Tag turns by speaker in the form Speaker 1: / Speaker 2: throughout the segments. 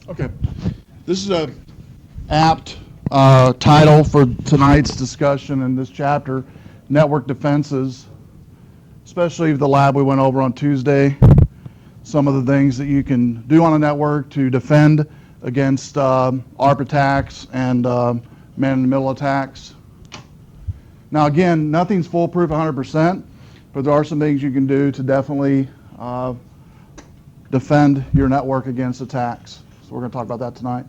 Speaker 1: Okay. This is a apt title for tonight's discussion in this chapter, Network Defenses, especially the lab we went over on Tuesday, some of the things that you can do on a network to defend against ARP attacks and man-in-the-middle attacks. Now again, nothing's foolproof 100%, but there are some things you can do to definitely defend your network against attacks. So we're going to talk about that tonight.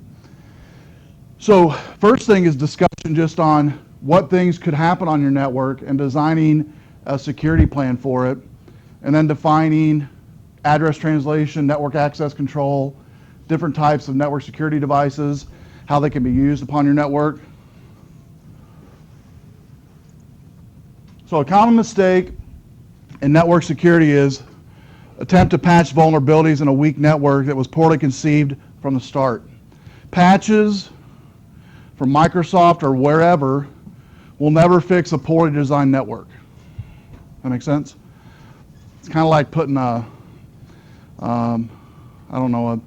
Speaker 1: So first thing is discussion just on what things could happen on your network and designing a security plan for it, and then defining address translation, network access control, different types of network security devices, how they can be used upon your network. So a common mistake in network security is attempt to patch vulnerabilities in a weak network that was poorly conceived from the start. Patches from Microsoft or wherever will never fix a poorly designed network. That make sense? It's kind of like putting a, I don't know, a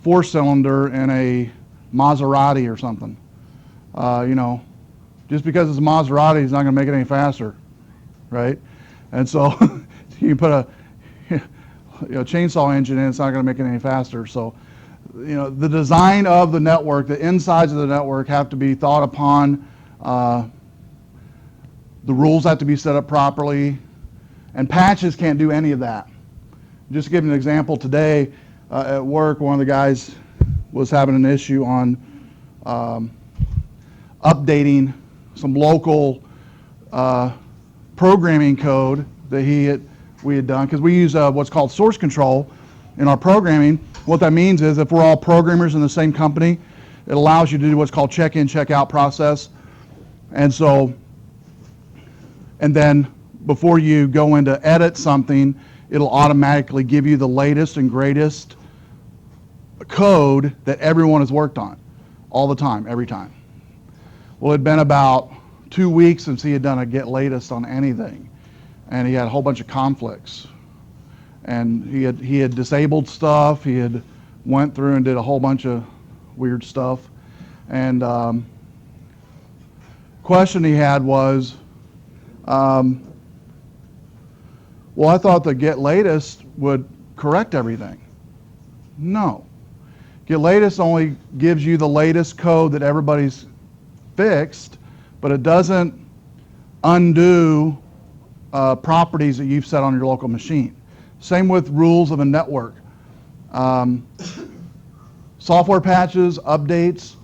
Speaker 1: four-cylinder in a Maserati or something. You know, just because it's a Maserati, it's not going to make it any faster, right? And so you put a chainsaw engine in, it's not going to make it any faster. So, you know, the design of the network, the insides of the network have to be thought upon. The rules have to be set up properly, and patches can't do any of that. Just to give you an example, today at work, one of the guys was having an issue on updating some local programming code that we had done, because we use what's called source control in our programming. What that means is if we're all programmers in the same company, it allows you to do what's called check-in, check-out process. And so, and then before you go in to edit something, it'll automatically give you the latest and greatest code that everyone has worked on all the time, every time. Well, it'd been about 2 weeks since he had done a get latest on anything, and he had a whole bunch of conflicts. And he had disabled stuff. He had went through and did a whole bunch of weird stuff. And question he had was, well, I thought the get latest would correct everything. No. Get latest only gives you the latest code that everybody's fixed, but it doesn't undo properties that you've set on your local machine. Same with rules of a network. Software patches, updates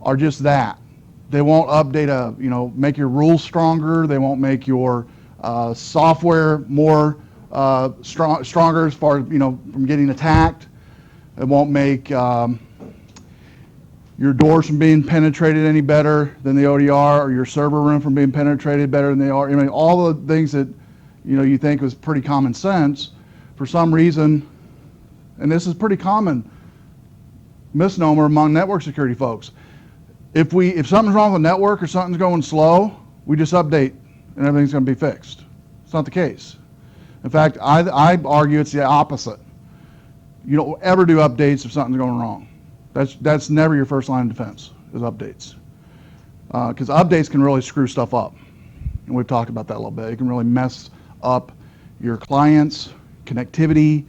Speaker 1: are just that. They won't update make your rules stronger. They won't make your software more stronger as far as, from getting attacked. It won't make your doors from being penetrated any better than they already are, or your server room from being penetrated better than they are. I mean, all the things that you think was pretty common sense, for some reason, and this is pretty common misnomer among network security folks. If something's wrong with the network or something's going slow, we just update and everything's going to be fixed. It's not the case. In fact, I argue it's the opposite. You don't ever do updates if something's going wrong. That's never your first line of defense, is updates. Because updates can really screw stuff up. And we've talked about that a little bit. It can really mess up your clients, connectivity,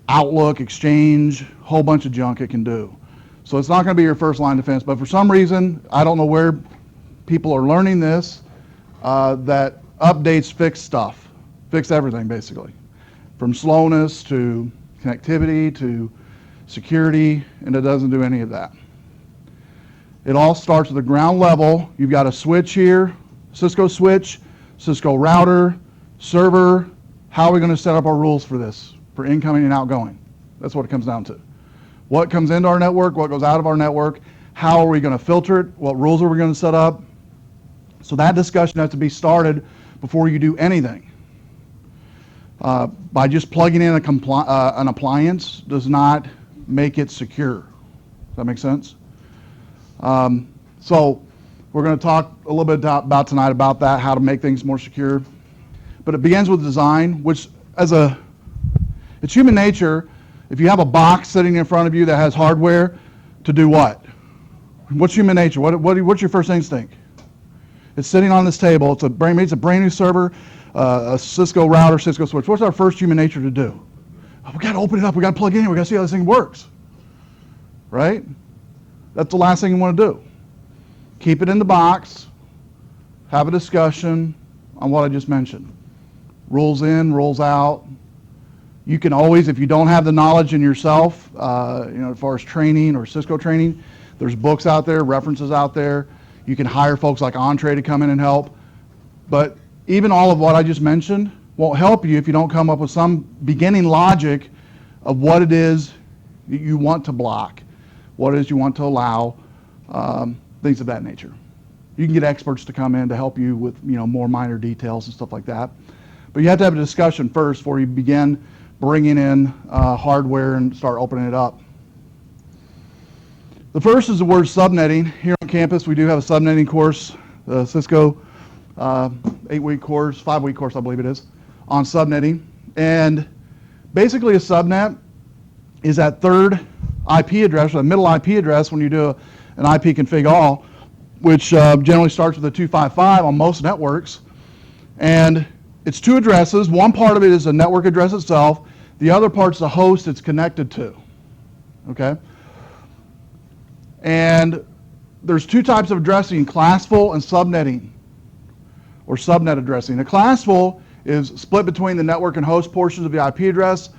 Speaker 1: Outlook, Exchange, whole bunch of junk it can do. So it's not going to be your first line of defense. But for some reason, I don't know where people are learning this, that updates fix stuff. Fix everything, basically. From slowness to connectivity to security, and it doesn't do any of that. It all starts at the ground level. You've got a switch here, Cisco switch, Cisco router, server. How are we going to set up our rules for this, for incoming and outgoing? That's what it comes down to. What comes into our network, what goes out of our network, how are we going to filter it, what rules are we going to set up? So that discussion has to be started before you do anything. By just plugging in an appliance does not make it secure. Does that make sense? So we're going to talk a little bit about tonight about that, how to make things more secure. But it begins with design, which it's human nature. If you have a box sitting in front of you that has hardware, to do what? What's human nature? What's your first instinct? It's sitting on this table. It's a brand new server, a Cisco router, Cisco switch. What's our first human nature to do? Oh, we got to open it up. We got to plug it in. We got to see how this thing works. Right? That's the last thing you want to do. Keep it in the box. Have a discussion on what I just mentioned. Rules in, rules out. You can always, if you don't have the knowledge in yourself, as far as training or Cisco training, there's books out there, references out there. You can hire folks like Entree to come in and help. But even all of what I just mentioned won't help you if you don't come up with some beginning logic of what it is that you want to block, what it is you want to allow, things of that nature. You can get experts to come in to help you with more minor details and stuff like that. But you have to have a discussion first before you begin bringing in hardware and start opening it up. The first is the word subnetting. Here on campus we do have a subnetting course, the Cisco 8-week course, 5-week course I believe it is, on subnetting. And basically a subnet is that third IP address, or the middle IP address when you do an IP config all, which generally starts with a 255 on most networks. And it's two addresses. One part of it is the network address itself. The other part's the host it's connected to. Okay? And there's two types of addressing, classful and subnetting, or subnet addressing. A classful is split between the network and host portions of the IP address.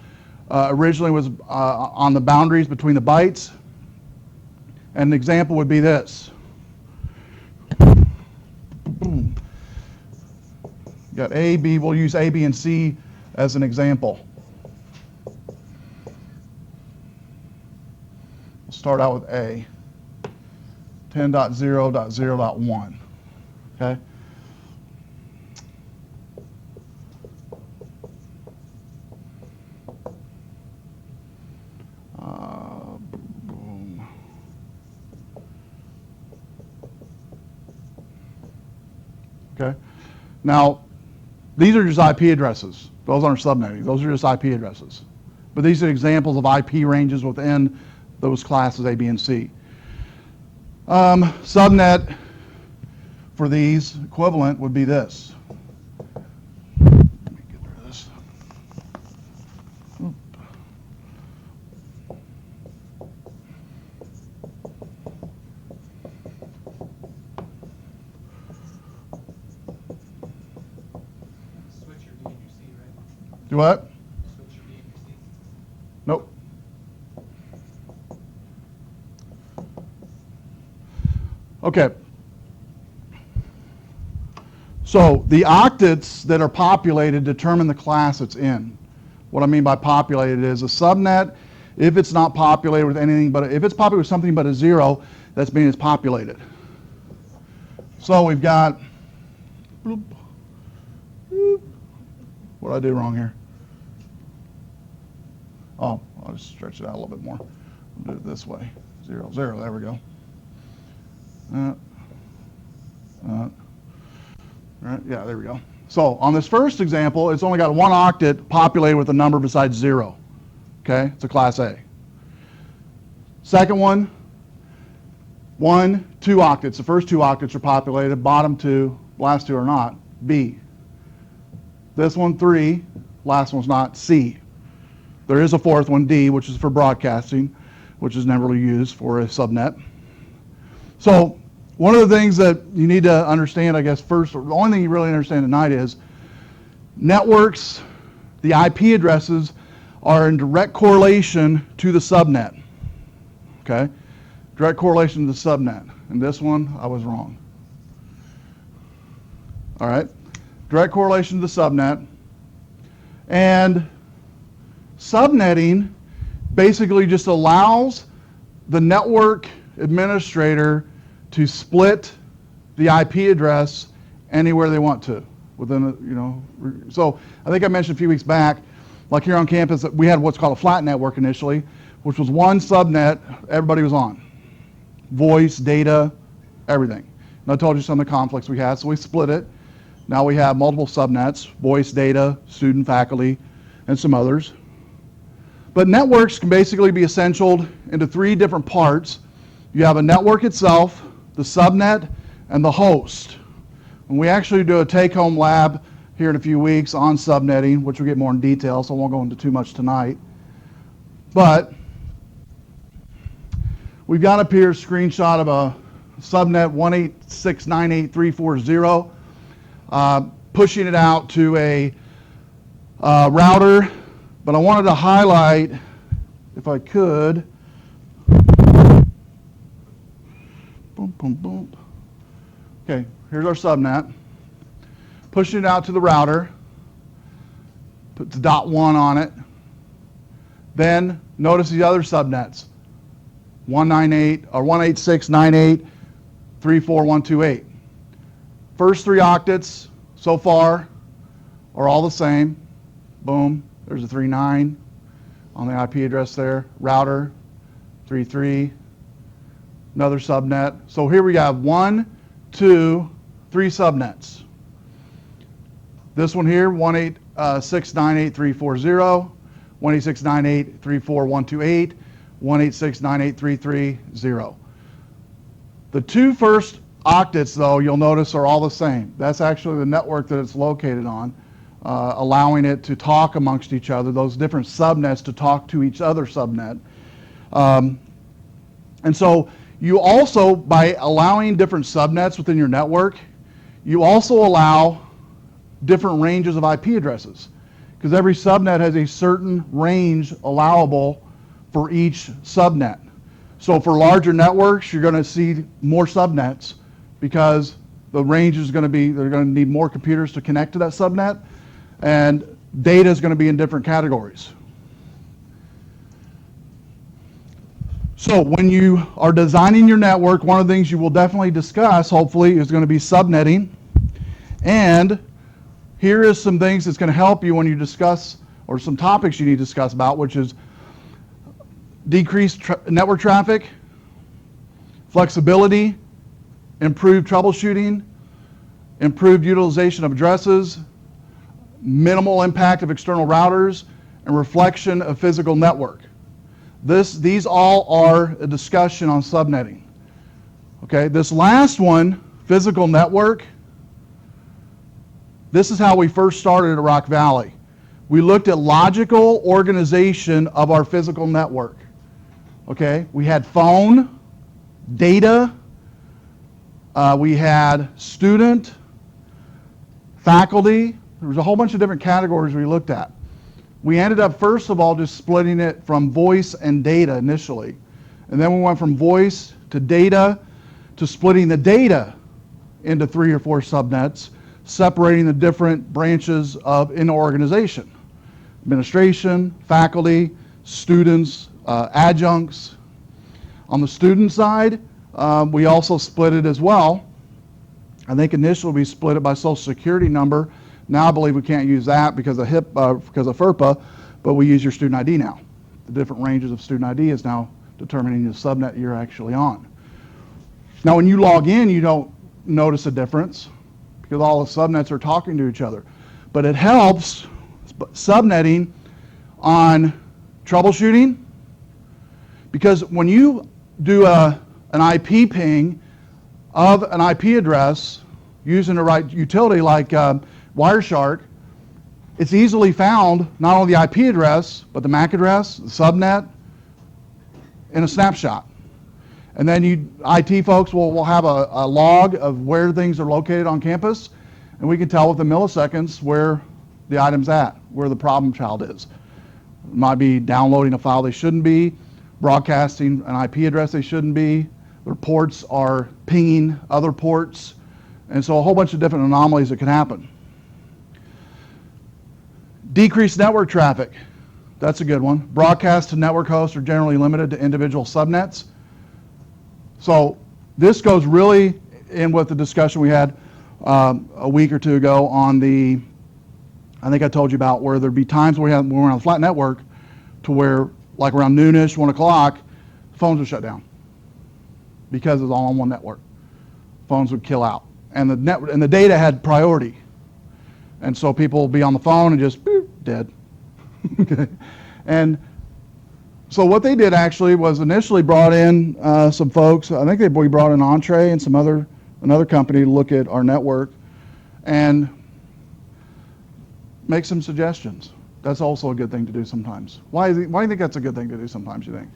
Speaker 1: Originally was on the boundaries between the bytes. And an example would be this. Boom. You got A, B, we'll use A, B, and C as an example. We'll start out with A. 10.0.0.1. Okay? Boom. Okay? Now, these are just IP addresses. Those aren't subnetting. Those are just IP addresses. But these are examples of IP ranges within those classes A, B, and C. Subnet for these equivalent would be this. Let me get rid of this. Oop.
Speaker 2: Switch your D and your C, right?
Speaker 1: Do what?
Speaker 2: Switch your D and your C.
Speaker 1: Nope. Okay. So the octets that are populated determine the class it's in. What I mean by populated is a subnet, if it's not populated with anything but, if it's populated with something but a 0, that's mean it's populated. So we've got, bloop, bloop. What did I do wrong here? Oh, I'll just stretch it out a little bit more. I'll do it this way. 0, 0, there we go. Right, yeah, there we go. So on this first example, it's only got one octet populated with a number besides 0. Okay, it's a class A. Second one, 1, 2 octets. The first 2 octets are populated, bottom 2, last 2 are not, B. This one, 3, last one's not, C. There is a fourth one, D, which is for broadcasting, which is never used for a subnet. So one of the things that you need to understand, I guess, first, or the only thing you really understand tonight is networks, the IP addresses are in direct correlation to the subnet. Okay? Direct correlation to the subnet. And this one, I was wrong. All right? Direct correlation to the subnet. And subnetting basically just allows the network administrator to split the IP address anywhere they want to within so I think I mentioned a few weeks back, like here on campus, that we had what's called a flat network initially, which was one subnet everybody was on. Voice, data, everything. And I told you some of the conflicts we had, so we split it. Now we have multiple subnets, voice, data, student, faculty, and some others. But networks can basically be essentialed into 3 different parts. You have a network itself, the subnet, and the host. And we actually do a take-home lab here in a few weeks on subnetting, which we'll get more in detail, so I won't go into too much tonight. But we've got up here a screenshot of a subnet 186.98.340, pushing it out to a router. But I wanted to highlight, if I could, boom, boom, boom. Okay, here's our subnet. Pushing it out to the router, put the .1 on it. Then notice the other subnets, 198 or 186.98.34128. First three octets so far are all the same. Boom, there's a 39 on the IP address there. Router, 33, another subnet. So here we have 1, 2, 3 subnets. This one here, 186.98.340, 186.98.34128, 186.98.330. The two first octets, though, you'll notice are all the same. That's actually the network that it's located on, allowing it to talk amongst each other, those different subnets to talk to each other subnet. And so you also, by allowing different subnets within your network, you also allow different ranges of IP addresses, because every subnet has a certain range allowable for each subnet. So for larger networks, you're going to see more subnets because the range is going to be, they're going to need more computers to connect to that subnet, and data is going to be in different categories. So when you are designing your network, one of the things you will definitely discuss, hopefully, is going to be subnetting. And here is some things that's going to help you when you discuss, or some topics you need to discuss about, which is decreased network traffic, flexibility, improved troubleshooting, improved utilization of addresses, minimal impact of external routers, and reflection of physical network. These all are a discussion on subnetting. Okay, this last one, physical network, this is how we first started at Rock Valley. We looked at logical organization of our physical network. Okay, we had phone, data, we had student, faculty. There was a whole bunch of different categories we looked at. We ended up, first of all, just splitting it from voice and data initially. And then we went from voice to data to splitting the data into 3 or 4 subnets, separating the different branches of an organization. Administration, faculty, students, adjuncts. On the student side, we also split it as well. I think initially we split it by social security number. Now I believe we can't use that because of because of FERPA, but we use your student ID now. The different ranges of student ID is now determining the subnet you're actually on. Now when you log in, you don't notice a difference because all the subnets are talking to each other. But it helps subnetting on troubleshooting, because when you do an IP ping of an IP address using the right utility like Wireshark, it's easily found, not only the IP address, but the MAC address, the subnet, in a snapshot. And then IT folks will have a log of where things are located on campus, and we can tell within milliseconds where the item's at, where the problem child is. It might be downloading a file they shouldn't be, broadcasting an IP address they shouldn't be, their ports are pinging other ports, and so a whole bunch of different anomalies that can happen. Decreased network traffic, that's a good one. Broadcast to network hosts are generally limited to individual subnets. So this goes really in with the discussion we had a week or two ago on the, I think I told you about where there'd be times when we're on a flat network to where, like around noonish, 1 o'clock, phones would shut down because it's all on one network. Phones would kill out, and the data had priority, and so people would be on the phone and just boop, dead. Okay, and So what they did actually was initially brought in some folks. I think we brought in Entree and another company to look at our network and make some suggestions. That's also a good thing to do sometimes. Why do you think that's a good thing to do sometimes, you think?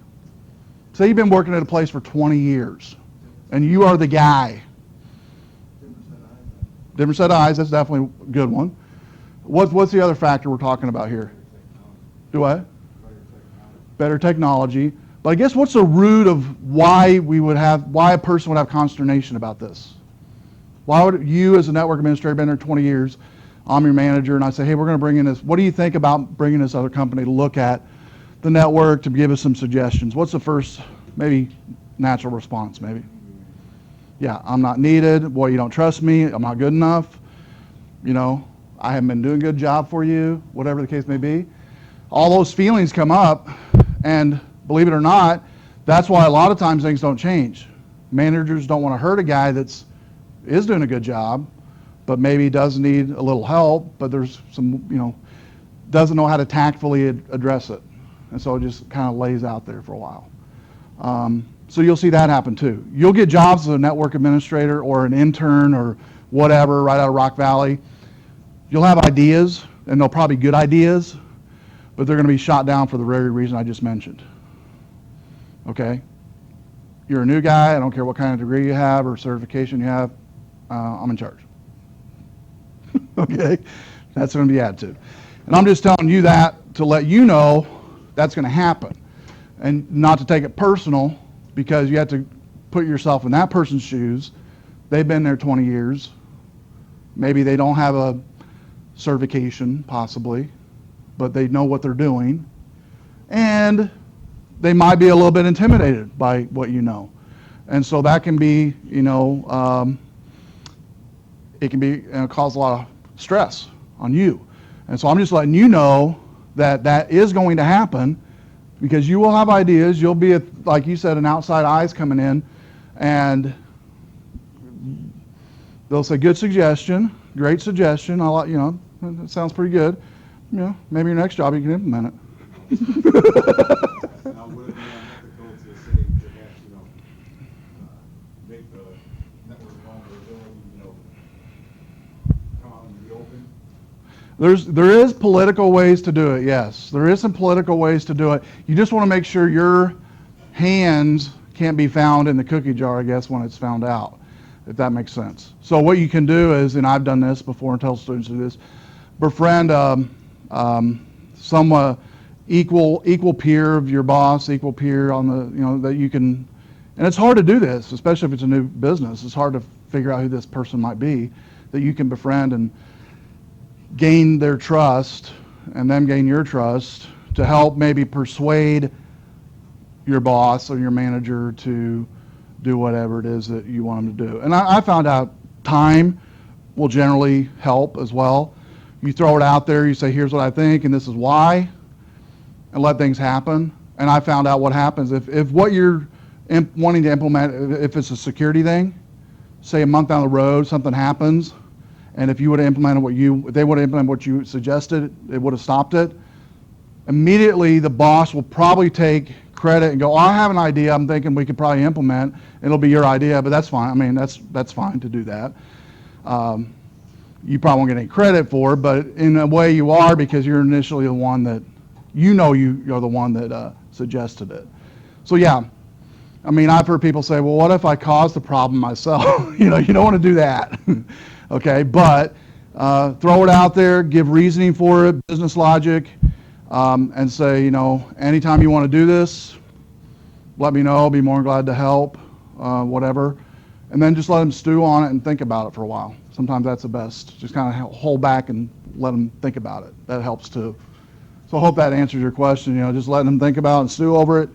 Speaker 1: Say you've been working at a place for 20 years and you are the guy. Different set of eyes, that's definitely a good one. What's the other factor we're talking about here? Do what? Better technology. But I guess what's the root of why a person would have consternation about this? Why would you as a network administrator, been there 20 years, I'm your manager, and I say, hey, we're going to bring in this. What do you think about bringing this other company to look at the network to give us some suggestions? What's the first, maybe, natural response, maybe? Yeah, I'm not needed. Boy, you don't trust me. I'm not good enough. You know, I haven't been doing a good job for you, whatever the case may be. All those feelings come up, and believe it or not, that's why a lot of times things don't change. Managers don't want to hurt a guy is doing a good job, but maybe does need a little help, but there's some, doesn't know how to tactfully address it. And so it just kind of lays out there for a while. So you'll see that happen too. You'll get jobs as a network administrator or an intern or whatever right out of Rock Valley. You'll have ideas, and they'll probably be good ideas, but they're going to be shot down for the very reason I just mentioned. Okay? You're a new guy, I don't care what kind of degree you have or certification you have, I'm in charge. Okay? That's going to be added to. And I'm just telling you that to let you know that's going to happen. And not to take it personal, because you have to put yourself in that person's shoes. They've been there 20 years. Maybe they don't have a certification, possibly, but they know what they're doing. And they might be a little bit intimidated by what you know. And so that can be, it can be cause a lot of stress on you. And so I'm just letting you know that is going to happen, because you will have ideas. You'll be, like you said, an outside eyes coming in, and they'll say, good suggestion, great suggestion. That sounds pretty good. Maybe your next job you can implement it.
Speaker 3: Now, would it be unethical to say, perhaps, make the network vulnerability, come out in the open?
Speaker 1: There is political ways to do it, yes. There is some political ways to do it. You just want to make sure your hands can't be found in the cookie jar, I guess, when it's found out, if that makes sense. So what you can do is, and I've done this before and tell students to do this, befriend some equal peer of your boss, equal peer on the, that you can, and it's hard to do this, especially if it's a new business. It's hard to figure out who this person might be that you can befriend and gain their trust, and them gain your trust to help maybe persuade your boss or your manager to do whatever it is that you want them to do. And I found out time will generally help as well. You throw it out there, you say, here's what I think, and this is why, and let things happen. And I found out what happens if what you're wanting to implement, if it's a security thing, say a month down the road, something happens, and if you would have implemented if they would have implemented what you suggested, it would have stopped it. Immediately, the boss will probably take credit and go, I have an idea I'm thinking we could probably implement. It'll be your idea, but that's fine. I mean, that's fine to do that. You probably won't get any credit for it, but in a way you are, because you're initially the one that, you're the one that suggested it. So yeah, I mean, I've heard people say, well, what if I caused the problem myself? You don't want to do that. Okay, but throw it out there, give reasoning for it, business logic, and say, anytime you want to do this, let me know, I'll be more than glad to help, whatever. And then just let them stew on it and think about it for a while. Sometimes that's the best. Just kind of hold back and let them think about it. That helps too. So I hope that answers your question. Just letting them think about it and stew over it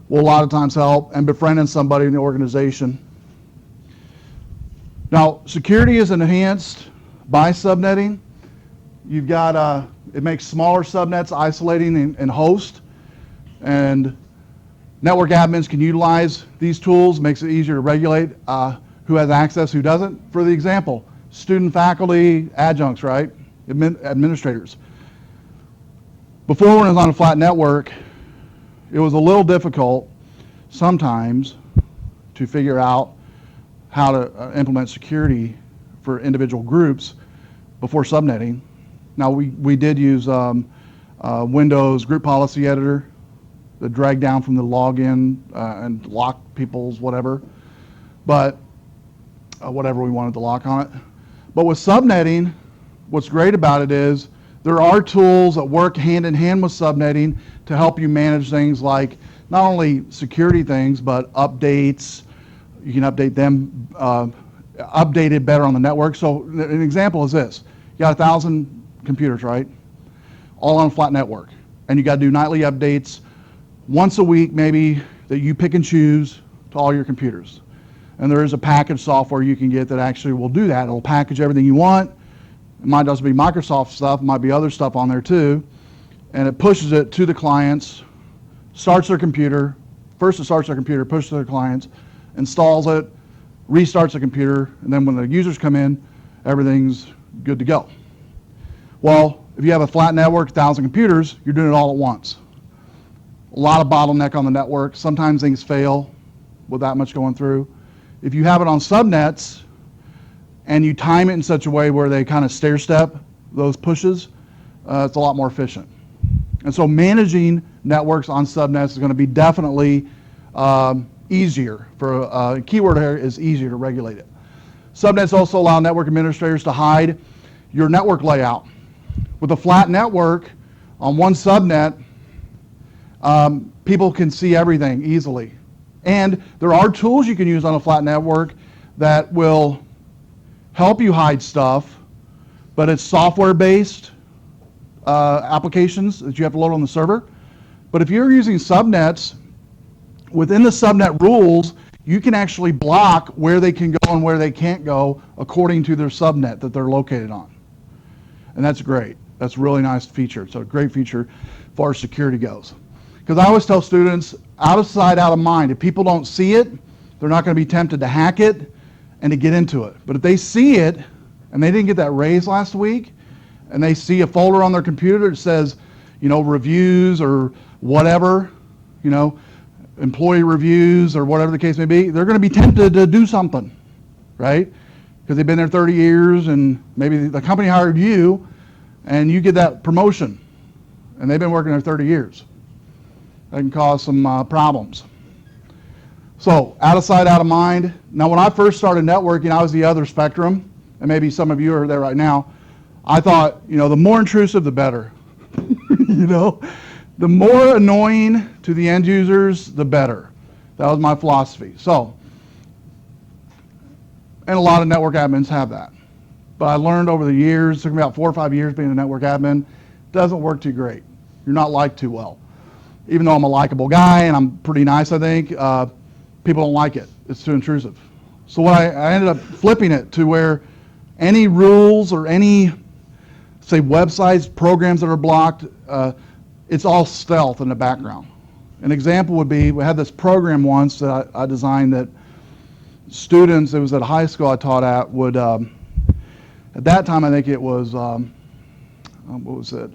Speaker 1: will a lot of times help, and befriending somebody in the organization. Now, security is enhanced by subnetting. You've got, it makes smaller subnets isolating and host, and network admins can utilize these tools, makes it easier to regulate who has access, who doesn't. For the example, student, faculty, adjuncts, right? Administrators. Before, when it was on a flat network, it was a little difficult sometimes to figure out how to implement security for individual groups before subnetting. Now, we did use Windows Group Policy Editor that dragged down from the login and lock people's whatever, but whatever we wanted to lock on it. But with subnetting, what's great about it is there are tools that work hand in hand with subnetting to help you manage things like not only security things, but updates. You can update them, updated better on the network. So an example is this. You got 1,000 computers, right? All on a flat network. And you got to do nightly updates once a week, maybe, that you pick and choose to all your computers. And there is a package software you can get that actually will do that. It'll package everything you want. It might just be Microsoft stuff, it might be other stuff on there too. And it pushes it to the clients, starts their computer. First it starts their computer, pushes to their clients, installs it, restarts the computer, and then when the users come in, everything's good to go. Well, if you have a flat network, 1,000 computers, you're doing it all at once. A lot of bottleneck on the network. Sometimes things fail with that much going through. If you have it on subnets and you time it in such a way where they kind of stair step those pushes, it's a lot more efficient. And so managing networks on subnets is going to be definitely easier. For a keyword here is easier to regulate it. Subnets also allow network administrators to hide your network layout. With a flat network on one subnet, people can see everything easily. And there are tools you can use on a flat network that will help you hide stuff, but it's software-based applications that you have to load on the server. But if you're using subnets, within the subnet rules, you can actually block where they can go and where they can't go according to their subnet that they're located on. And that's great. That's a really nice feature. It's a great feature as far as security goes. Because I always tell students, out of sight, out of mind. If people don't see it, they're not going to be tempted to hack it and to get into it. But if they see it, and they didn't get that raise last week, and they see a folder on their computer that says, you know, reviews or whatever, you know, employee reviews or whatever the case may be, they're going to be tempted to do something, right? Because they've been there 30 years and maybe the company hired you and you get that promotion and they've been working there 30 years. That can cause some problems. So, out of sight, out of mind. Now, when I first started networking, I was the other spectrum, and maybe some of you are there right now. I thought, you know, the more intrusive, the better. You know, the more annoying to the end users, the better. That was my philosophy. So, and a lot of network admins have that. But I learned over the years, it took me about 4 or 5 years being a network admin, it doesn't work too great. You're not liked too well. Even though I'm a likable guy and I'm pretty nice, I think, people don't like it. It's too intrusive. So what I ended up flipping it to where any rules or any, say, websites, programs that are blocked, it's all stealth in the background. An example would be, we had this program once that I designed that students, it was at a high school I taught at, would, at that time I think it was, what was it?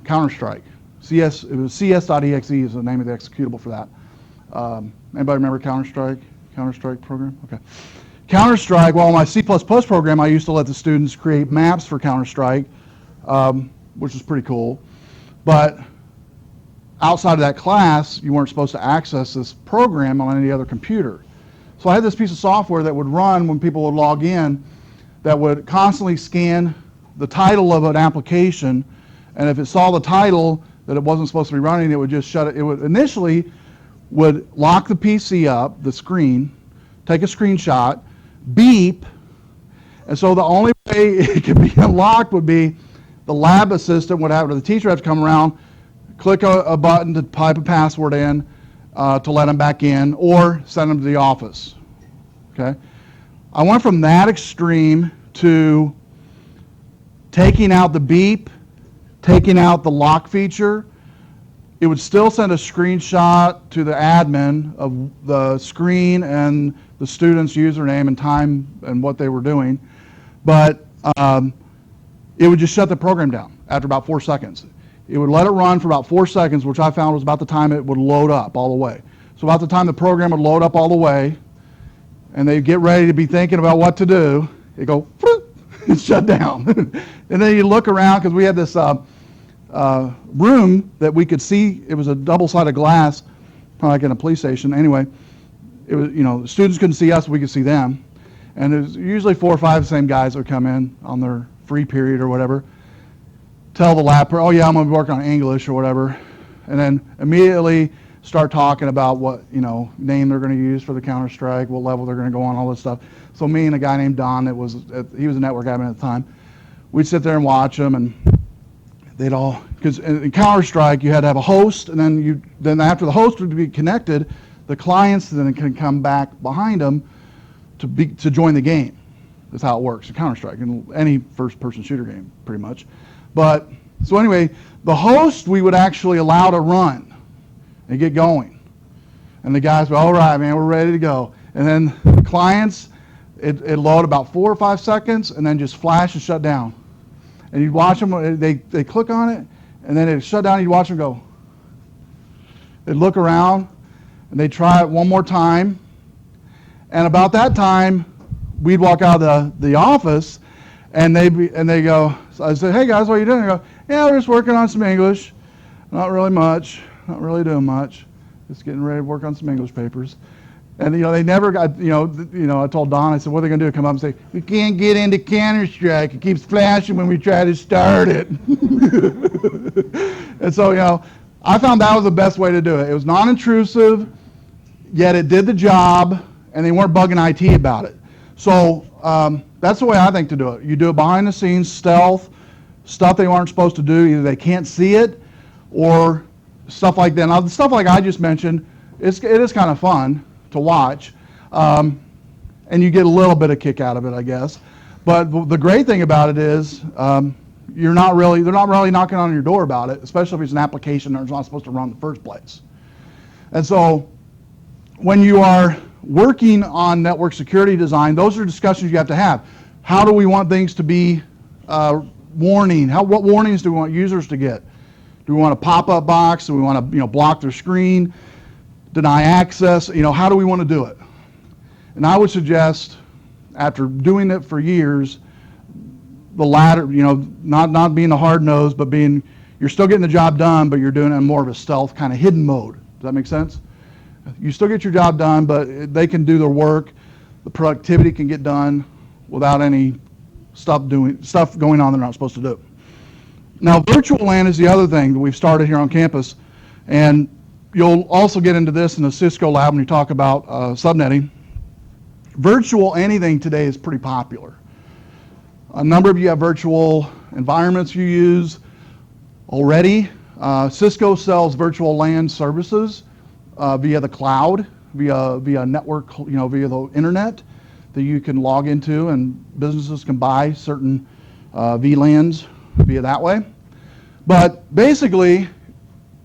Speaker 1: Counter-Strike. It was cs.exe is the name of the executable for that. Anybody remember Counter-Strike? Counter-Strike program? Okay. Counter-Strike, well, in my C++ program, I used to let the students create maps for Counter-Strike, which was pretty cool. But outside of that class, you weren't supposed to access this program on any other computer. So I had this piece of software that would run when people would log in that would constantly scan the title of an application, and if it saw the title that it wasn't supposed to be running, it would just shut it. It would initially would lock the PC up, the screen, take a screenshot, beep, and so the only way it could be unlocked would be the lab assistant would have, or the teacher have to come around, click a button to type a password in to let them back in, or send them to the office. Okay, I went from that extreme to taking out the beep, taking out the lock feature. It would still send a screenshot to the admin of the screen and the student's username and time and what they were doing, but it would just shut the program down after about 4 seconds. it would let it run for about 4 seconds, which I found was about the time it would load up all the way. So about the time the program would load up all the way, and they'd get ready to be thinking about what to do, it'd go, and shut down. And then you look around, because we had this room that we could see. It was a double-sided glass, kind of like in a police station. Anyway, it was, the students couldn't see us, we could see them. And it was usually 4 or 5 the same guys that would come in on their free period or whatever, tell the lab, oh yeah, I'm going to be working on English or whatever, and then immediately start talking about what, name they're going to use for the Counter-Strike, what level they're going to go on, all this stuff. So me and a guy named Don, he was a network admin at the time, we'd sit there and watch them, and they'd all, because in Counter-Strike you had to have a host, and then after the host would be connected, the clients then can come back behind them to join the game. That's how it works in Counter-Strike, in any first-person shooter game, pretty much. But, so anyway, the host we would actually allow to run and get going. And the guys would, all right, man, we're ready to go. And then the clients, it'd load about 4 or 5 seconds, and then just flash and shut down. And you'd watch them, they click on it, and then it'd shut down, and you'd watch them go. They'd look around, and they'd try it one more time. And about that time, we'd walk out of the office, and they go, so I say, hey guys, what are you doing? They go, yeah, we're just working on some English. Not really much, not really doing much. Just getting ready to work on some English papers. And they never got, I told Don, I said, what are they going to do? Come up and say, we can't get into Counter-Strike. It keeps flashing when we try to start it. And so, I found that was the best way to do it. It was non-intrusive, yet it did the job, and they weren't bugging IT about it. So that's the way I think to do it. You do it behind the scenes, stealth, stuff they aren't supposed to do. Either they can't see it or stuff like that. Now, the stuff like I just mentioned, it is kind of fun to watch, and you get a little bit of kick out of it, I guess. But the great thing about it is they're not really knocking on your door about it, especially if it's an application that's not supposed to run in the first place. And so when you are working on network security design, those are discussions you have to have. How do we want things to be warning? What warnings do we want users to get? Do we want a pop-up box? Do we want to block their screen, deny access? How do we want to do it? And I would suggest, after doing it for years, the latter, not being a hard nose, but you're still getting the job done, but you're doing it in more of a stealth kind of hidden mode. Does that make sense? You still get your job done, but they can do their work. The productivity can get done without any stuff going on they're not supposed to do. Now, virtual LAN is the other thing that we've started here on campus, and you'll also get into this in the Cisco lab when you talk about subnetting. Virtual anything today is pretty popular. A number of you have virtual environments you use already. Cisco sells virtual LAN services via the cloud, via network, via the internet that you can log into, and businesses can buy certain VLANs via that way. But basically,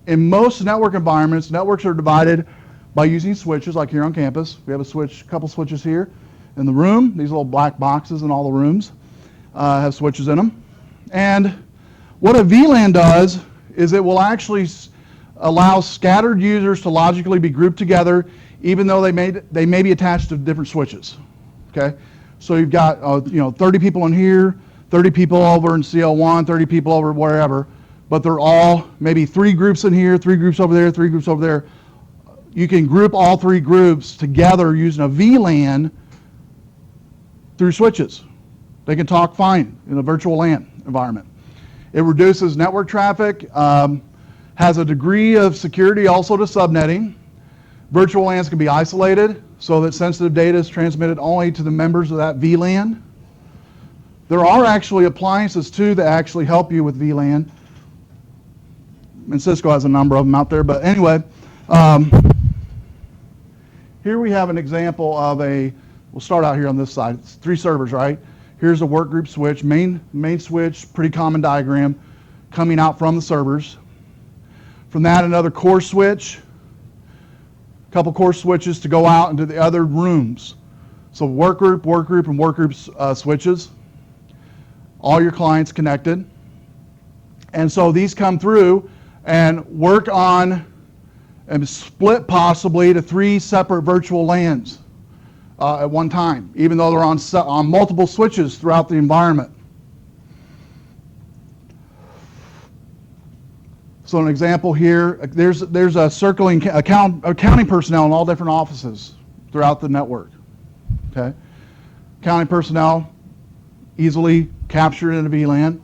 Speaker 1: in most network environments, networks are divided by using switches, like here on campus. We have a couple switches here in the room. These little black boxes in all the rooms have switches in them. And what a VLAN does is it will actually allow scattered users to logically be grouped together, even though they may be attached to different switches. Okay, so you've got 30 people in here, 30 people over in CL1, 30 people over wherever, but they're all maybe 3 groups in here, 3 groups over there, 3 groups over there. You can group all 3 groups together using a VLAN through switches. They can talk fine in a virtual LAN environment. It reduces network traffic, has a degree of security also to subnetting. Virtual LANs can be isolated so that sensitive data is transmitted only to the members of that VLAN. There are actually appliances too that actually help you with VLAN. And Cisco has a number of them out there, but anyway, here we have an example of we'll start out here on this side. It's 3 servers, right? Here's a workgroup switch, main switch, pretty common diagram, coming out from the servers. From that, another core switch, a couple core switches to go out into the other rooms. So workgroup, and workgroup switches. All your clients connected. And so these come through and work on and split possibly to 3 separate virtual LANs at one time, even though they're on multiple switches throughout the environment. So an example here, there's a circling accounting personnel in all different offices throughout the network. Okay, accounting personnel easily captured in a VLAN.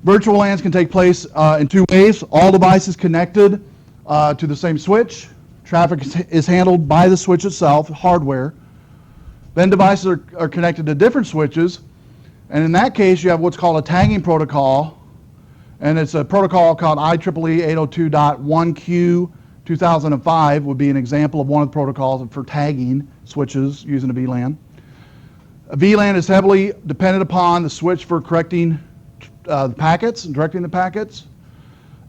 Speaker 1: Virtual LANs can take place in 2 ways. All devices connected to the same switch. Traffic is handled by the switch itself, hardware. Then devices are connected to different switches. And in that case, you have what's called a tagging protocol. And it's a protocol called IEEE 802.1Q 2005 would be an example of one of the protocols for tagging switches using a VLAN. A VLAN is heavily dependent upon the switch for correcting the packets and directing the packets.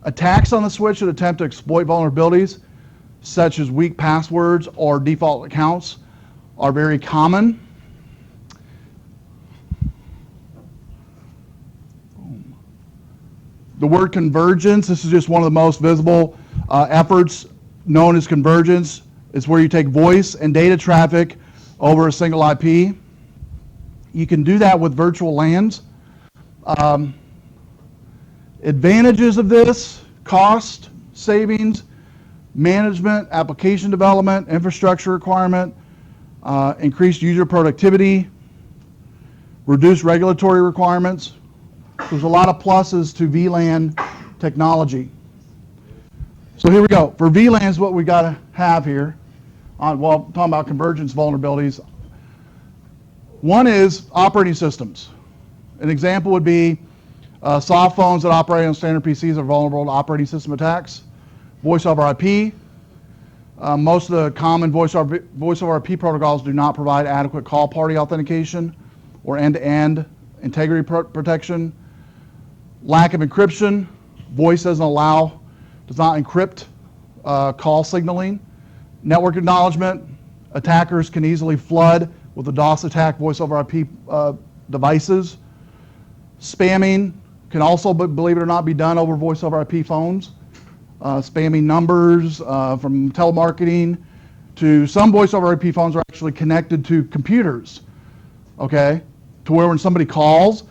Speaker 1: Attacks on the switch that attempt to exploit vulnerabilities, such as weak passwords or default accounts, are very common. The word convergence, this is just one of the most visible efforts known as convergence. It's where you take voice and data traffic over a single IP. You can do that with virtual LANs. Advantages of this: cost savings, management, application development, infrastructure requirement, increased user productivity, reduced regulatory requirements. There's a lot of pluses to VLAN technology. So here we go. For VLANs, what we got to have here, talking about convergence vulnerabilities, one is operating systems. An example would be soft phones that operate on standard PCs are vulnerable to operating system attacks. Voice over IP. Most of the common voice over IP protocols do not provide adequate call party authentication or end-to-end integrity protection. Lack of encryption. Voice does not encrypt call signaling. Network acknowledgement. Attackers can easily flood with a DOS attack voice over IP devices. Spamming can also, believe it or not, be done over voice over IP phones. Spamming numbers from telemarketing to some voice over IP phones are actually connected to computers, okay? To where when somebody calls,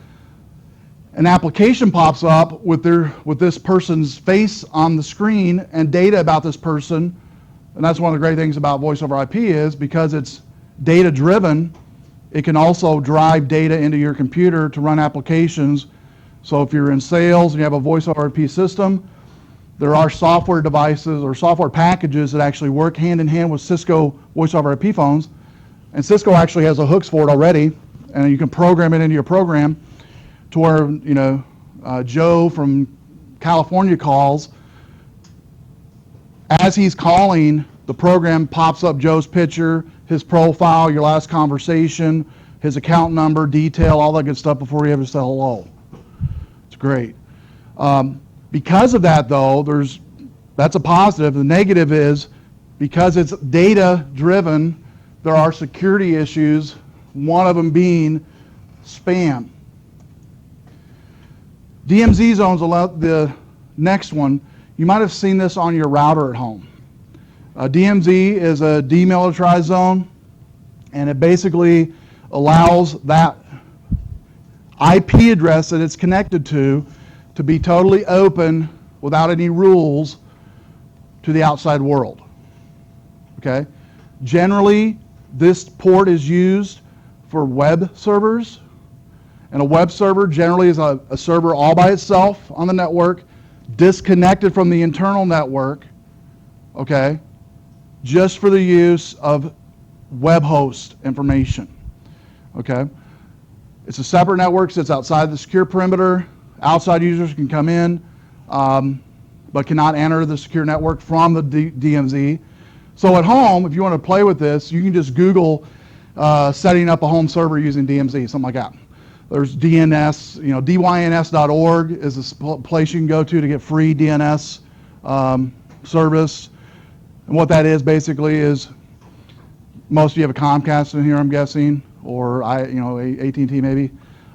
Speaker 1: an application pops up with this person's face on the screen and data about this person. And that's one of the great things about voice over IP is because it's data driven, it can also drive data into your computer to run applications. So if you're in sales and you have a voice over IP system, there are software devices or software packages that actually work hand in hand with Cisco voice over IP phones. And Cisco actually has the hooks for it already, and you can program it into your program to where, Joe from California calls. As he's calling, the program pops up Joe's picture, his profile, your last conversation, his account number, detail, all that good stuff before he ever said hello. It's great. Because of that, though, that's a positive. The negative is because it's data driven, there are security issues, one of them being spam. DMZ zones, the next one, you might have seen this on your router at home. DMZ is a demilitarized zone, and it basically allows that IP address that it's connected to be totally open without any rules to the outside world. Okay? Generally, this port is used for web servers, and a web server generally is a server all by itself on the network, disconnected from the internal network, okay, just for the use of web host information, okay? It's a separate network, sits outside the secure perimeter. Outside users can come in, but cannot enter the secure network from the DMZ. So at home, if you want to play with this, you can just Google setting up a home server using DMZ, something like that. There's DNS, dyns.org is a place you can go to get free DNS service. And what that is basically is, most of you have a Comcast in here, I'm guessing, or AT&T maybe.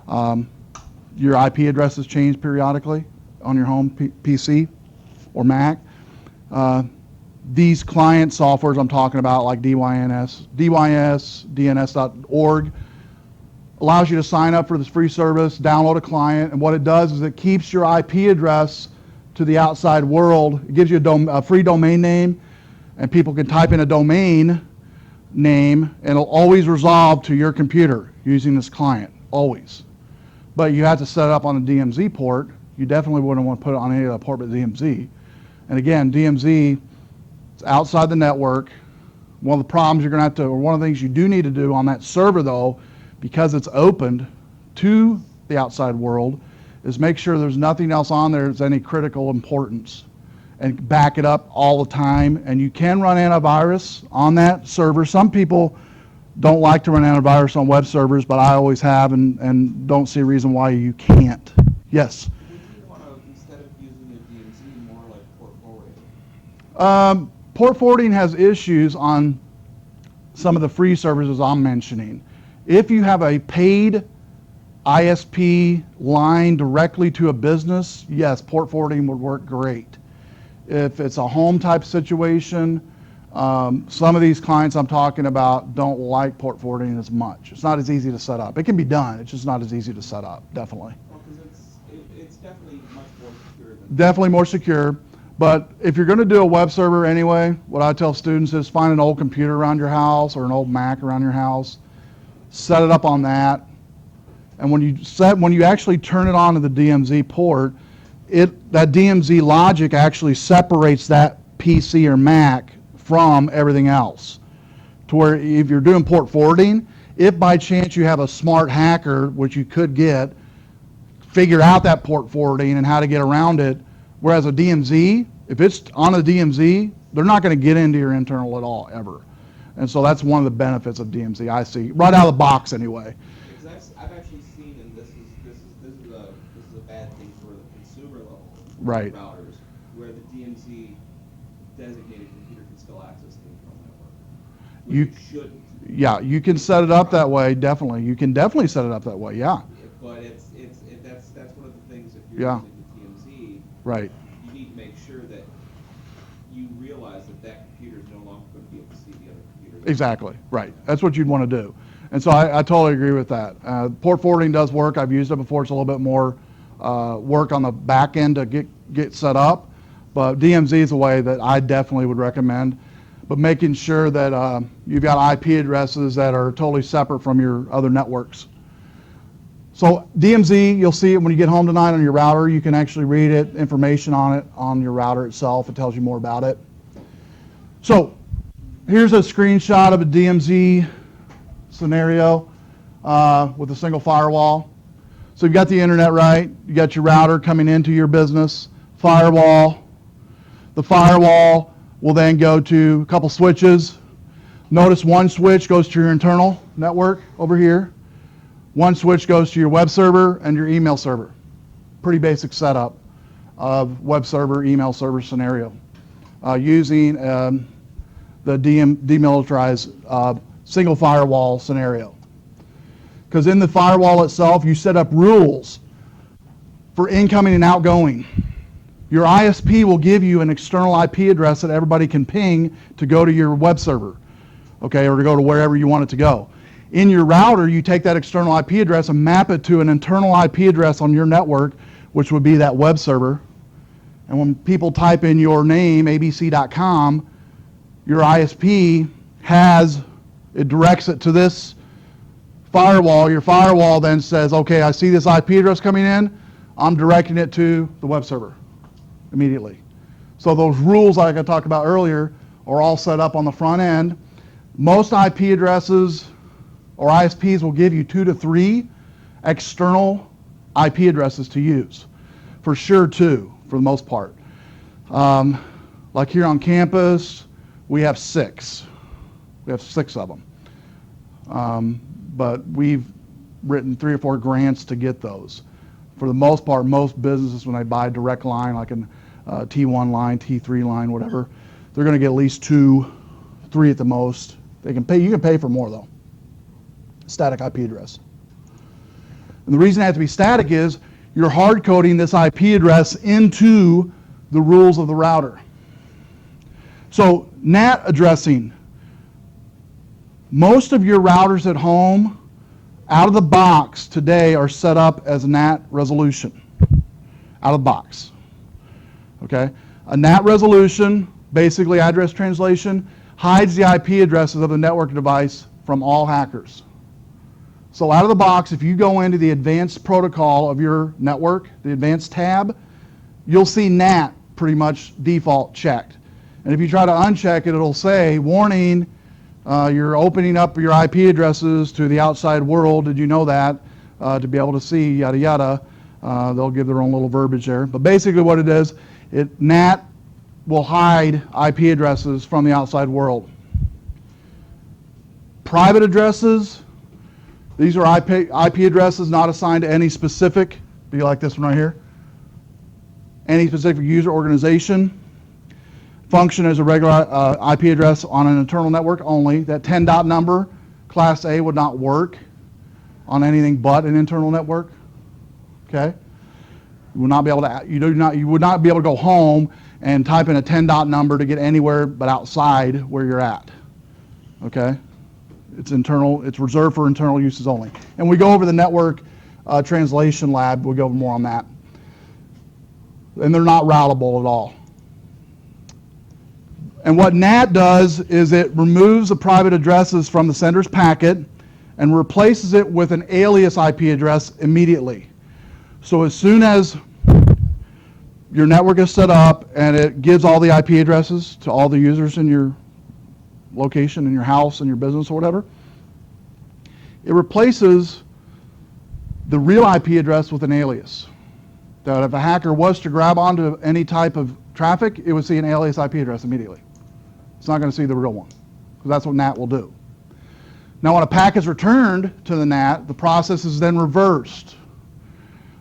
Speaker 1: Your IP addresses change periodically on your home PC or Mac. These client softwares I'm talking about, like DYS, DNS.org, allows you to sign up for this free service, download a client, and what it does is it keeps your IP address to the outside world. It gives you a free domain name, and people can type in a domain name, and it'll always resolve to your computer using this client, always. But you have to set it up on a DMZ port. You definitely wouldn't want to put it on any other port but DMZ. And again, DMZ, it's outside the network. One of the problems you're going to have to, or one of the things you do need to do on that server though, because it's opened to the outside world, is make sure there's nothing else on there that's any critical importance, and back it up all the time. And you can run antivirus on that server. Some people don't like to run antivirus on web servers, but I always have, and don't see a reason why you can't. Yes?
Speaker 3: Would you want to, instead of using a DMZ, more like port forwarding?
Speaker 1: Port forwarding has issues on some of the free services I'm mentioning. If you have a paid ISP line directly to a business, yes, port forwarding would work great. If it's a home type situation, some of these clients I'm talking about don't like port forwarding as much. It's not as easy to set up. It can be done, it's just not as easy to set up, definitely.
Speaker 3: Well, because it's definitely much more secure than...
Speaker 1: Definitely more secure, but if you're going to do a web server anyway, what I tell students is find an old computer around your house or an old Mac around your house, set it up on that, and when you actually turn it on to the DMZ port, that DMZ logic actually separates that PC or Mac from everything else. To where if you're doing port forwarding, if by chance you have a smart hacker, which you could get, figure out that port forwarding and how to get around it, whereas a DMZ, if it's on a DMZ, they're not going to get into your internal at all, ever. And so that's one of the benefits of DMZ, I see, right out of the box anyway.
Speaker 3: Because I've actually seen, and this is a bad thing for the consumer level
Speaker 1: Right.
Speaker 3: routers, where the DMZ designated computer can still access the internal network.
Speaker 1: You-
Speaker 3: Which it shouldn't.
Speaker 1: Yeah, you can set it up that way, definitely. You can definitely set it up that way, yeah.
Speaker 3: But that's one of the things, if you're
Speaker 1: Yeah.
Speaker 3: using the DMZ,
Speaker 1: Right.
Speaker 3: you need to make sure that you realize that computer is no longer going to be able to see the other computers.
Speaker 1: Exactly, right. That's what you'd want to do. And so I totally agree with that. Port forwarding does work. I've used it before. It's a little bit more work on the back end to get set up. But DMZ is a way that I definitely would recommend. But making sure that you've got IP addresses that are totally separate from your other networks. So DMZ, you'll see it when you get home tonight on your router. You can actually read it, information on it on your router itself. It tells you more about it. So here's a screenshot of a DMZ scenario with a single firewall. So you've got the internet, right? You got your router coming into your business, firewall. The firewall will then go to a couple switches. Notice one switch goes to your internal network over here. One switch goes to your web server and your email server. Pretty basic setup of web server, email server scenario using the demilitarized single firewall scenario. Because in the firewall itself, you set up rules for incoming and outgoing. Your ISP will give you an external IP address that everybody can ping to go to your web server, okay, or to go to wherever you want it to go. In your router, you take that external IP address and map it to an internal IP address on your network, which would be that web server. And when people type in your name, abc.com, your ISP it directs it to this firewall. Your firewall then says, okay, I see this IP address coming in, I'm directing it to the web server immediately. So those rules like I talked about earlier are all set up on the front end. Most IP addresses or ISPs will give you 2 to 3 external IP addresses to use. For sure 2, for the most part. Like here on campus, we have 6. We have 6 of them. But we've written 3 or 4 grants to get those. For the most part, most businesses, when they buy a direct line, like a T1 line, T3 line, whatever, they're going to get at least 2, 3 at the most. They can pay. You can pay for more though. Static IP address. And the reason it has to be static is you're hard coding this IP address into the rules of the router. So Nat addressing. Most of your routers at home, out of the box today, are set up as Nat resolution. Out of the box. Okay? A Nat resolution, basically address translation, hides the IP addresses of the network device from all hackers. So out of the box, if you go into the advanced protocol of your network, the advanced tab, you'll see Nat pretty much default checked. And if you try to uncheck it, it'll say, warning, you're opening up your IP addresses to the outside world. Did you know that? To be able to see, yada, yada. They'll give their own little verbiage there. But basically what it is, Nat will hide IP addresses from the outside world. Private addresses, these are IP addresses not assigned to any specific, be like this one right here, any specific user organization. Function as a regular IP address on an internal network only. That 10 dot number, Class A, would not work on anything but an internal network. Okay? You would not be able to. You would not be able to go home and type in a 10 dot number to get anywhere but outside where you're at. Okay? It's internal. It's reserved for internal uses only. And we go over the network translation lab. We'll go over more on that. And they're not routable at all. And what NAT does is it removes the private addresses from the sender's packet and replaces it with an alias IP address immediately. So as soon as your network is set up and it gives all the IP addresses to all the users in your location, in your house, in your business or whatever, it replaces the real IP address with an alias. That if a hacker was to grab onto any type of traffic, it would see an alias IP address immediately. It's not going to see the real one, because that's what NAT will do. Now when a packet is returned to the NAT, the process is then reversed.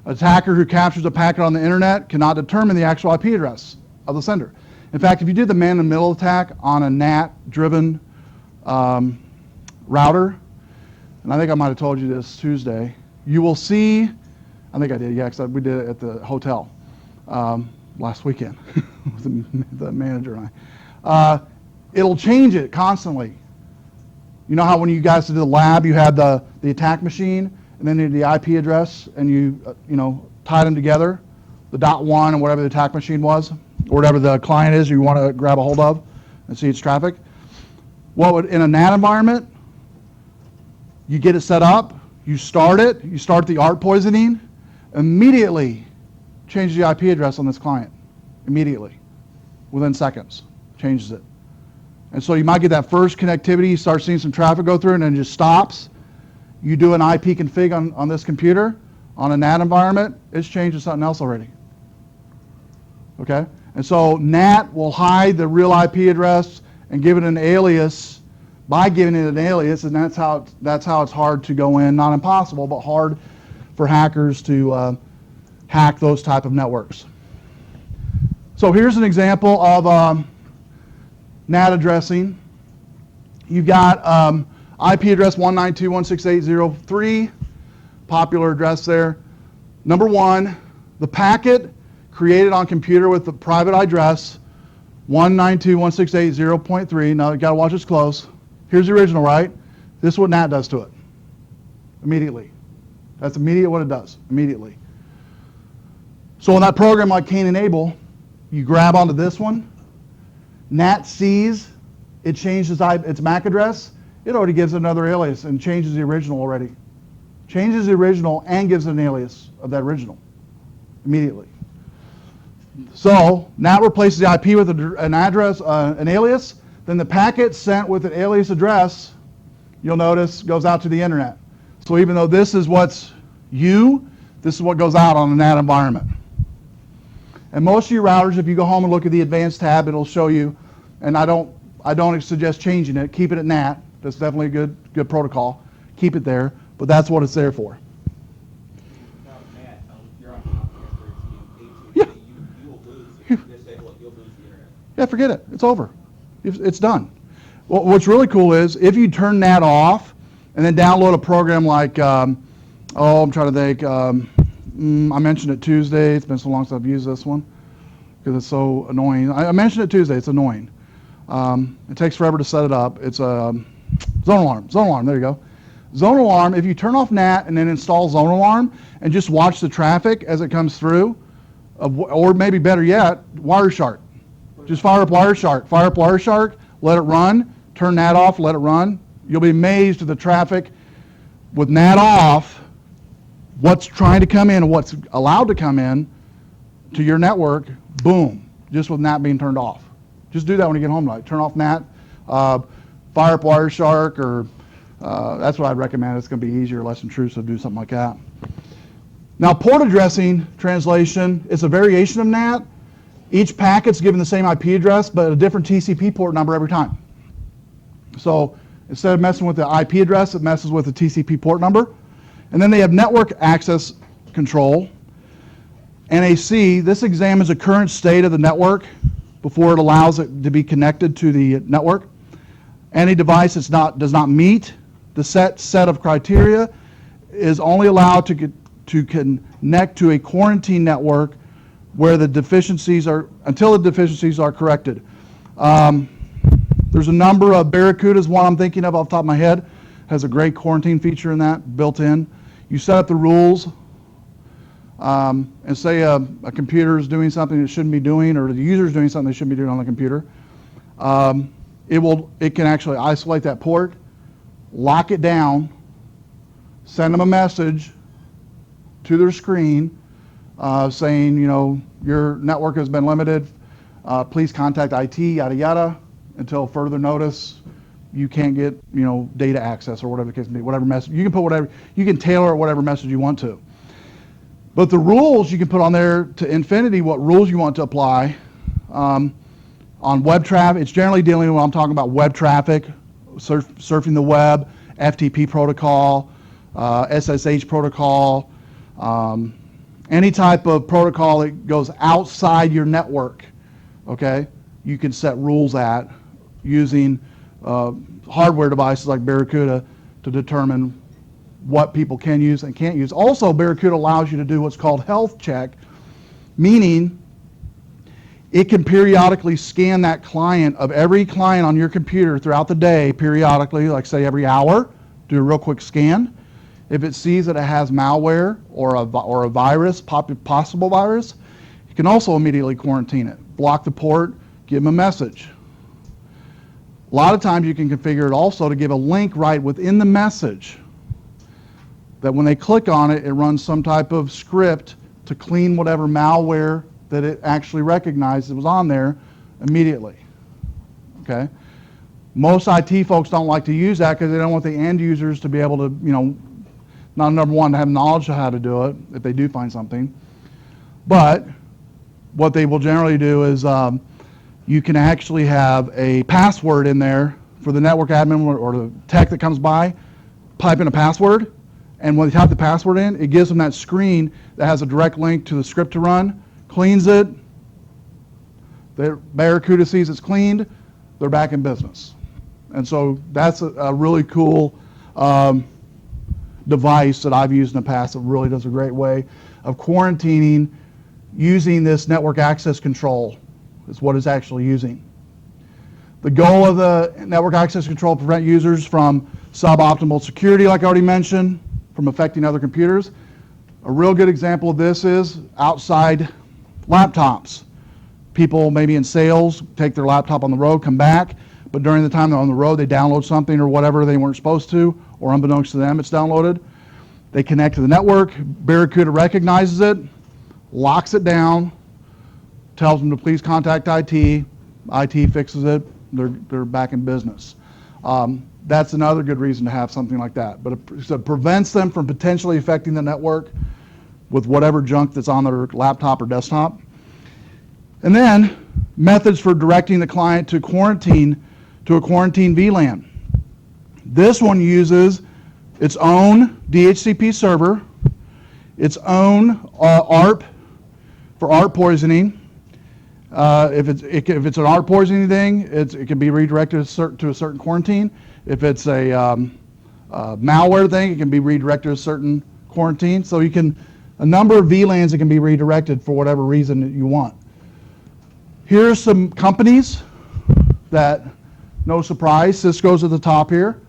Speaker 1: An attacker who captures a packet on the internet cannot determine the actual IP address of the sender. In fact, if you did the man-in-the-middle attack on a NAT-driven router, and I think I might have told you this Tuesday, you will see, I think I did, yeah, because we did it at the hotel last weekend with the manager and I. It'll change it constantly. You know how when you guys did the lab, you had the attack machine, and then the IP address, and you tied them together, the .1 and whatever the attack machine was, or whatever the client is you want to grab a hold of and see its traffic. Well, in a NAT environment, you get it set up, you start the ART poisoning, immediately change the IP address on this client. Immediately. Within seconds. Changes it. And so you might get that first connectivity, you start seeing some traffic go through, and then it just stops. You do an IP config on this computer, on a NAT environment, it's changed to something else already. Okay? And so NAT will hide the real IP address and give it an alias. By giving it an alias, and that's how it's hard to go in, not impossible, but hard for hackers to hack those type of networks. So here's an example of NAT addressing. You've got IP address 192.168.0.3, popular address there. Number one, the packet created on computer with the private address 192.168.0.3. Now you got to watch this close. Here's the original, right? This is what NAT does to it. Immediately. That's immediate what it does. Immediately. So in that program like Cain and Abel, you grab onto this one. NAT sees it changes its MAC address. It already gives it another alias and changes the original already. Changes the original and gives it an alias of that original. Immediately. So NAT replaces the IP with an address, an alias. Then the packet sent with an alias address, you'll notice, goes out to the internet. So even though this is what's this is what goes out on the NAT environment. And most of your routers, if you go home and look at the advanced tab, it'll show you, and I don't suggest changing it. Keep it at NAT. That's definitely a good protocol. Keep it there, but that's what it's there for.
Speaker 3: Now, Matt, you're on top of
Speaker 1: Yeah.
Speaker 3: you will lose. You'll lose the internet.
Speaker 1: Yeah, forget it. It's over. It's done. Well, what's really cool is if you turn NAT off and then download a program like Oh, I'm trying to think. I mentioned it Tuesday. It's been so long since I've used this one because it's so annoying. I mentioned it Tuesday. It's annoying. It takes forever to set it up. It's a zone alarm. Zone alarm. There you go. Zone alarm. If you turn off NAT and then install zone alarm and just watch the traffic as it comes through, or maybe better yet, Wireshark. Just fire up Wireshark. Fire up Wireshark. Let it run. Turn NAT off. Let it run. You'll be amazed at the traffic with NAT off. What's trying to come in and what's allowed to come in to your network, boom, just with NAT being turned off. Just do that when you get home tonight. Turn off NAT, fire up Wireshark, or that's what I'd recommend. It's going to be easier, less intrusive, do something like that. Now, port addressing translation is a variation of NAT. Each packet's given the same IP address, but a different TCP port number every time. So instead of messing with the IP address, it messes with the TCP port number. And then they have network access control. NAC, this examines the current state of the network before it allows it to be connected to the network. Any device that does not meet the set of criteria is only allowed to connect to a quarantine network where the deficiencies are, until the deficiencies are corrected. There's a number of Barracuda's one I'm thinking of off the top of my head. Has a great quarantine feature in that built in. You set up the rules and say a computer is doing something it shouldn't be doing, or the user is doing something they shouldn't be doing on the computer. It can actually isolate that port, lock it down, send them a message to their screen saying, you know, your network has been limited. Please contact IT, yada yada, until further notice. You can't get, you know, data access or whatever the case may be, whatever message. You can put whatever, you can tailor whatever message you want to. But the rules you can put on there to infinity, what rules you want to apply. On web traffic, it's generally dealing with, I'm talking about web traffic, surfing the web, FTP protocol, SSH protocol, any type of protocol that goes outside your network, okay? You can set rules at using hardware devices like Barracuda to determine what people can use and can't use. Also, Barracuda allows you to do what's called health check, meaning it can periodically scan that client of every client on your computer throughout the day, periodically, like say every hour, do a real quick scan. If it sees that it has malware or a virus, possible virus, you can also immediately quarantine it. Block the port, give them a message. A lot of times you can configure it also to give a link right within the message that when they click on it, it runs some type of script to clean whatever malware that it actually recognized that was on there immediately. Okay? Most IT folks don't like to use that because they don't want the end users to be able to, you know, not number one, to have knowledge of how to do it if they do find something. But what they will generally do is you can actually have a password in there for the network admin or the tech that comes by, pipe in a password, and when they type the password in, it gives them that screen that has a direct link to the script to run, cleans it, the Barracuda sees it's cleaned, they're back in business. And so that's a really cool device that I've used in the past that really does a great way of quarantining using this network access control is what it's actually using. The goal of the network access control prevent users from suboptimal security, like I already mentioned, from affecting other computers. A real good example of this is outside laptops. People maybe in sales take their laptop on the road, come back, but during the time they're on the road, they download something or whatever they weren't supposed to, or unbeknownst to them, it's downloaded. They connect to the network, Barracuda recognizes it, locks it down, tells them to please contact IT, IT fixes it, they're back in business. That's another good reason to have something like that. But it prevents them from potentially affecting the network with whatever junk that's on their laptop or desktop. And then methods for directing the client to a quarantine VLAN. This one uses its own DHCP server, its own ARP for ARP poisoning. If it's an ARP poisoning thing, it can be redirected to a certain quarantine. If it's a malware thing, it can be redirected to a certain quarantine. So you can, a number of VLANs that can be redirected for whatever reason that you want. Here's some companies that, no surprise, Cisco's at the top here,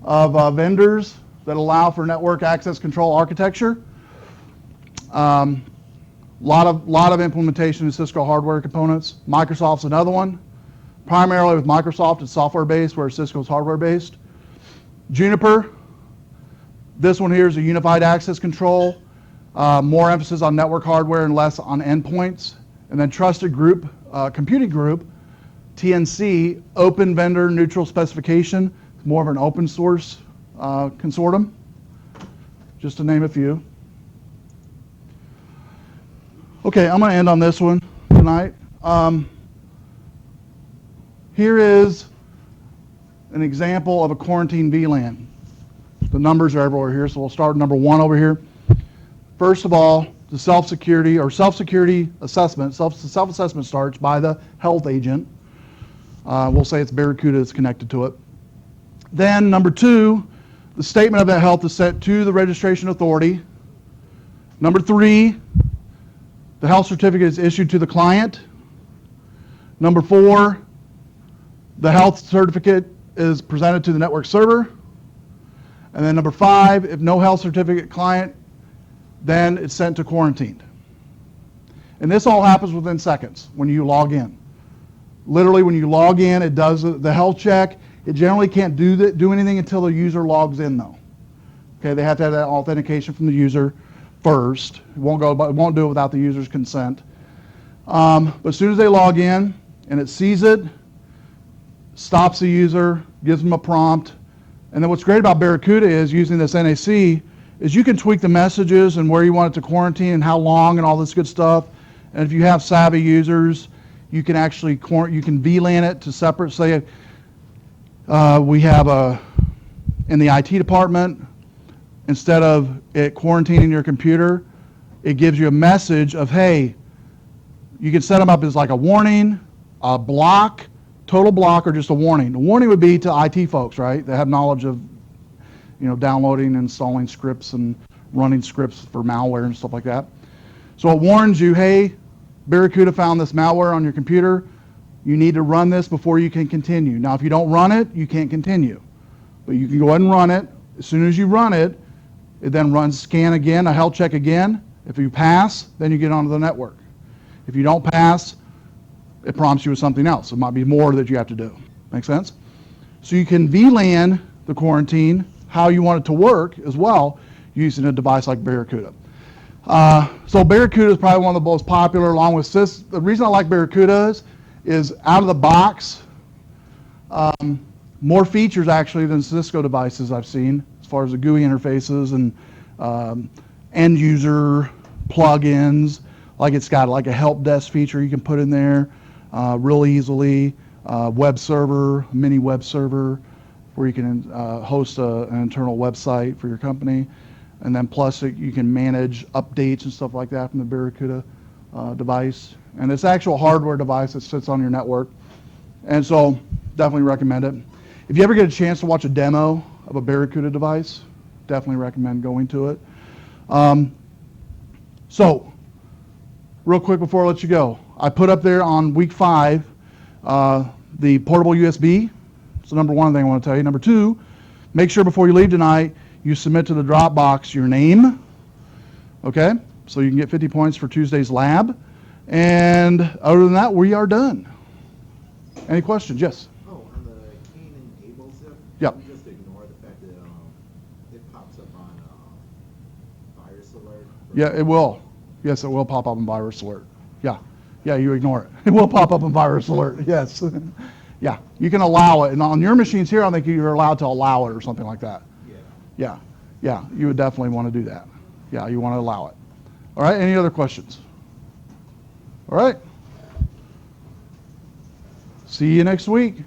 Speaker 1: of vendors that allow for network access control architecture. Lot of implementation in Cisco hardware components. Microsoft's another one. Primarily with Microsoft, it's software-based, where Cisco's hardware-based. Juniper, this one here is a unified access control. More emphasis on network hardware and less on endpoints. And then Trusted Group, Computing Group, TNC, open vendor neutral specification, more of an open source consortium, just to name a few. Okay, I'm going to end on this one tonight. Here is an example of a quarantine VLAN. The numbers are everywhere here, so we'll start with number 1 over here. First of all, the self-security assessment. Self-assessment starts by the health agent. We'll say it's Barracuda that's connected to it. Then number 2, the statement of that health is sent to the registration authority. Number 3, the health certificate is issued to the client. Number 4, the health certificate is presented to the network server. And then number 5, if no health certificate client, then it's sent to quarantined. And this all happens within seconds when you log in. Literally, when you log in, it does the health check. It generally can't do anything until the user logs in, though. Okay, they have to have that authentication from the user first. It won't do it without the user's consent. But as soon as they log in and it sees it, stops the user, gives them a prompt. And then what's great about Barracuda is using this NAC is you can tweak the messages and where you want it to quarantine and how long and all this good stuff. And if you have savvy users, you can actually you can VLAN it to separate. Say we have in the IT department, instead of it quarantining your computer, it gives you a message of, hey, you can set them up as like a warning, a block, total block, or just a warning. The warning would be to IT folks, right? They have knowledge of, downloading and installing scripts and running scripts for malware and stuff like that. So it warns you, hey, Barracuda found this malware on your computer. You need to run this before you can continue. Now, if you don't run it, you can't continue. But you can go ahead and run it. As soon as you run it, it then runs scan again, a health check again. If you pass, then you get onto the network. If you don't pass, it prompts you with something else. It might be more that you have to do. Make sense? So you can VLAN the quarantine how you want it to work as well using a device like Barracuda. So Barracuda is probably one of the most popular along with Cis. The reason I like Barracuda is out of the box, more features actually than Cisco devices I've seen as far as the GUI interfaces and end user plugins. Like it's got like a help desk feature you can put in there real easily, web server, mini web server where you can host an internal website for your company. And then plus you can manage updates and stuff like that from the Barracuda device. And it's actual hardware device that sits on your network. And so definitely recommend it. If you ever get a chance to watch a demo of a Barracuda device, definitely recommend going to it. So real quick before I let you go, I put up there on week 5 the portable USB. It's the number 1 thing I want to tell you. Number 2, make sure before you leave tonight you submit to the Dropbox your name, okay? So you can get 50 points for Tuesday's lab. And other than that, we are done. Any questions? Yes?
Speaker 4: Oh, on the Cain and Abel zip,
Speaker 1: Yep.
Speaker 4: you just ignore the fact that it pops up on virus alert?
Speaker 1: Yeah, it will. Yes, it will pop up in virus alert. Yeah, you ignore it. It will pop up in virus alert, yes. Yeah, you can allow it. And on your machines here, I think you're allowed to allow it or something like that. Yeah, you would definitely want to do that. Yeah, you want to allow it. All right, any other questions? All right. See you next week.